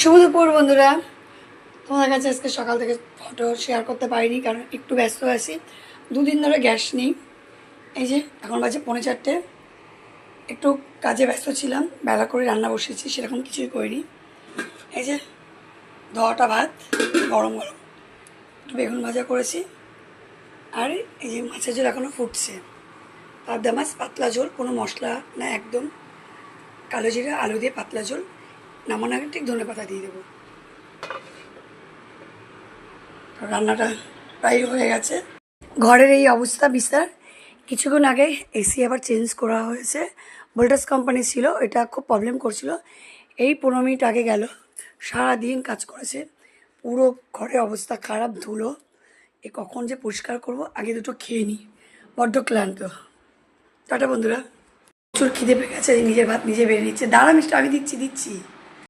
শুভ দুপুর বন্ধুরা, তোমাদের কাছে আজকে সকাল থেকে ফটো শেয়ার করতে পারিনি কারণ একটু ব্যস্ত আছি। দুদিন ধরে গ্যাস নেই। এই যে এখন বাজে 3:45, একটু কাজে ব্যস্ত ছিলাম, বেলা করে রান্না বসেছি, সেরকম কিছুই করিনি। এই যে ধোয়াটা ভাত গরম গরম, একটু বেগুন ভাজা করেছি, আর এই যে মাছের ঝোল এখনও ফুটছে। পাবদা মাছ পাতলা ঝোল, কোনো মশলা না, একদম কালো জিরা আলু দিয়ে পাতলা ঝোল। নামানোর আগে ঠিক ধনেপাতা দিয়ে দেবো। রান্নাটা প্রায় হয়ে গেছে। ঘরের এই অবস্থা বিস্তার। কিছুক্ষণ আগে এসি আবার চেঞ্জ করা হয়েছে। ভোল্টাস কোম্পানি ছিল, এটা খুব প্রবলেম করছিল। এই 15 মিনিট আগে গেল, সারাদিন কাজ করেছে। পুরো ঘরের অবস্থা খারাপ, ধুলো। কখন যে পরিষ্কার করব, আগে দুটো খেয়ে নিই, বড্ড ক্লান্ত। টাটা বন্ধুরা। প্রচুর খিদে পেয়ে গেছে, নিজের ভাত নিজে বেড়ে নিচ্ছে। দাঁড়া মিষ্টি, আমি দিচ্ছি।